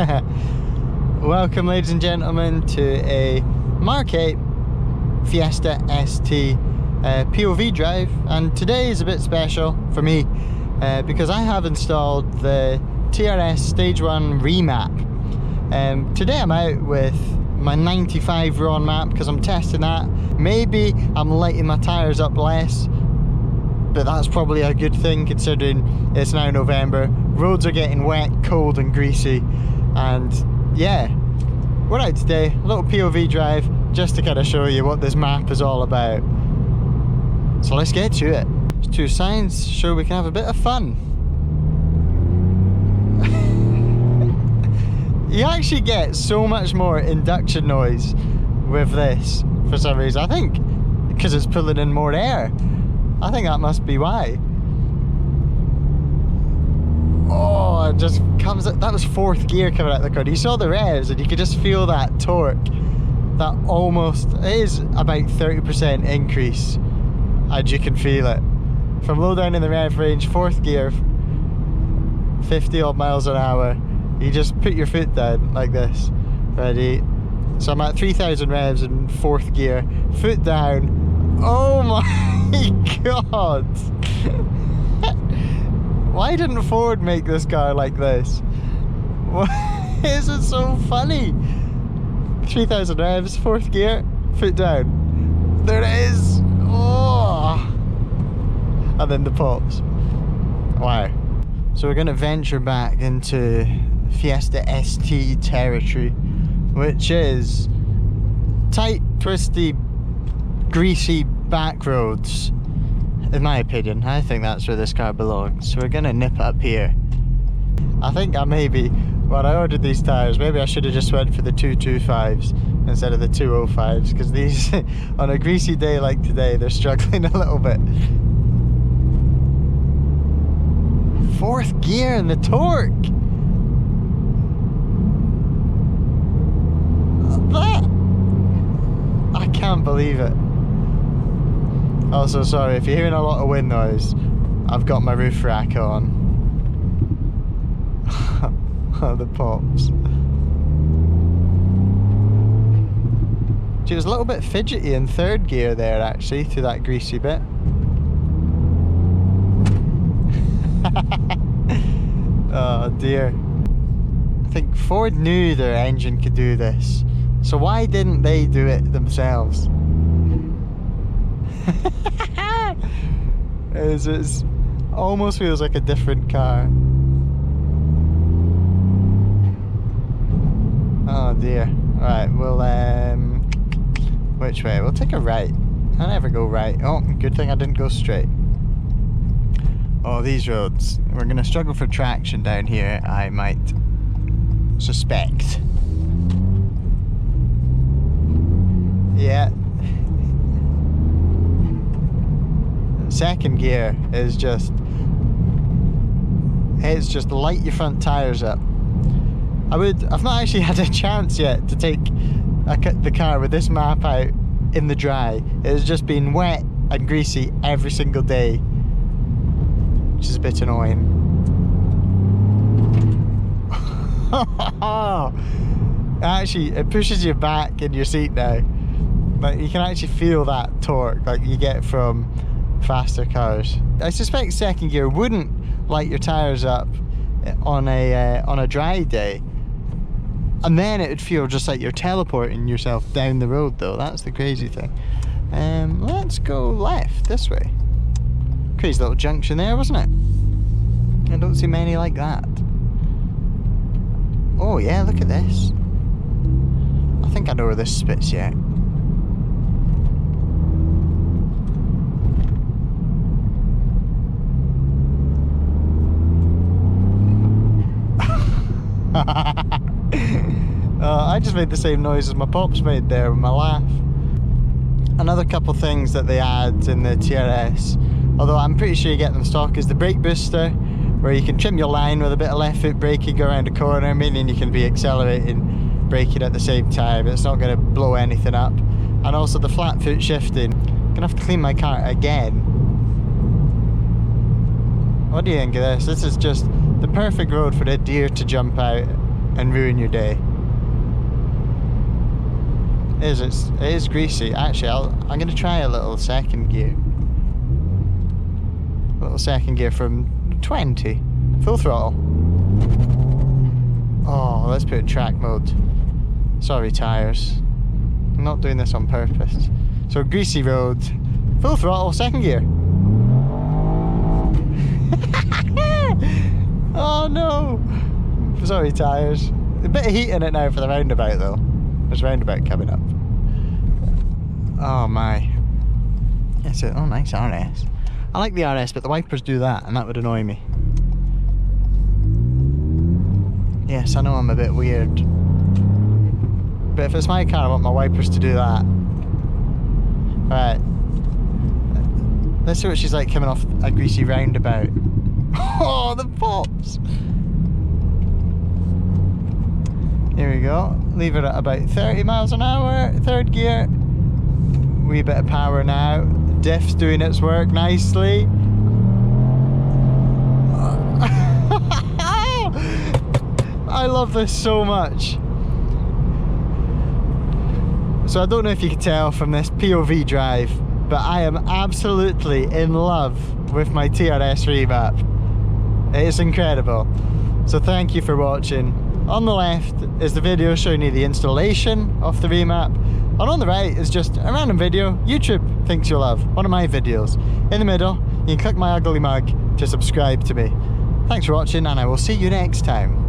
Welcome, ladies and gentlemen, to a Mackay Fiesta ST POV drive, and today is a bit special for me because I have installed the TRS Stage 1 Remap. Today I'm out with my 95 raw map because I'm testing that. Maybe I'm lighting my tyres up less, but that's probably a good thing considering it's now November. Roads are getting wet, cold and greasy, and yeah, we're out today, a little POV drive just to kind of show you what this map is all about. So let's get to it. There's two signs, so we can have a bit of fun. You actually get so much more induction noise with this for some reason. I think because it's pulling in more air. I think that must be why. Oh, it just comes, that was fourth gear coming out of the car. You saw the revs and you could just feel that torque. That almost, it is about 30% increase, and you can feel it. From low down in the rev range, fourth gear, 50 odd miles an hour, you just put your foot down like this. Ready? So I'm at 3,000 revs in fourth gear, foot down. Oh my god! Why didn't Ford make this car like this? Why is it so funny? 3,000 revs, fourth gear, foot down. There it is! Oh! And then the pops. Wow. So we're going to venture back into Fiesta ST territory, which is tight, twisty, greasy back roads. In my opinion, I think that's where this car belongs. So we're gonna nip up here. I think I maybe, when I ordered these tyres, maybe I should have just went for the 225s instead of the 205s, because these, on a greasy day like today, they're struggling a little bit. Fourth gear and the torque! That! I can't believe it. Also, sorry, if you're hearing a lot of wind noise, I've got my roof rack on. Oh, the pops. She was a little bit fidgety in third gear there, actually, through that greasy bit. Oh dear. I think Ford knew their engine could do this, so why didn't they do it themselves? It almost feels like a different car. Oh dear. Alright, we'll which way? We'll take a right. I never go right. Oh, good thing I didn't go straight. Oh, these roads. We're gonna struggle for traction down here, I might suspect. Yeah. Second gear is just, it's just light your front tyres up. I've not actually had a chance yet to take the car with this map out in the dry. It has just been wet and greasy every single day, which is a bit annoying. Actually, it pushes you back in your seat now. Like, you can actually feel that torque like you get from faster cars. I suspect second gear wouldn't light your tyres up on a dry day, and then it would feel just like you're teleporting yourself down the road though. That's the crazy thing. Let's go left this way. Crazy little junction there, wasn't it? I don't see many like that. Oh yeah, look at this. I think I know where this spits yet. I just made the same noise as my pops made there with my laugh. Another couple things that they add in the TRS, although I'm pretty sure you get them stock, is the brake booster, where you can trim your line with a bit of left foot braking, go around a corner, meaning you can be accelerating, braking at the same time. It's not going to blow anything up. And also the flat foot shifting. I'm gonna have to clean my car again. What do you think of this? This is just the perfect road for a deer to jump out and ruin your day. It is greasy. Actually, I'm going to try a little second gear. A little second gear from 20. Full throttle. Oh, let's put it in track mode. Sorry, tyres. I'm not doing this on purpose. So, greasy road. Full throttle, second gear. Oh no! Sorry, tyres. A bit of heat in it now for the roundabout though. There's a roundabout coming up. Oh my. Yes, oh nice RS. I like the RS, but the wipers do that, and that would annoy me. Yes, I know I'm a bit weird. But if it's my car, I want my wipers to do that. Right. Let's see what she's like coming off a greasy roundabout. Oh, the pops! Here we go. Leave it at about 30 miles an hour. Third gear. Wee bit of power now. Diff's doing its work nicely. I love this so much. So I don't know if you can tell from this POV drive, but I am absolutely in love with my TRS Remap. It's incredible. So thank you for watching. On the left is the video showing you the installation of the Remap, and on the right is just a random video YouTube thinks you'll love, one of my videos. In the middle, you can click my ugly mug to subscribe to me. Thanks for watching, and I will see you next time.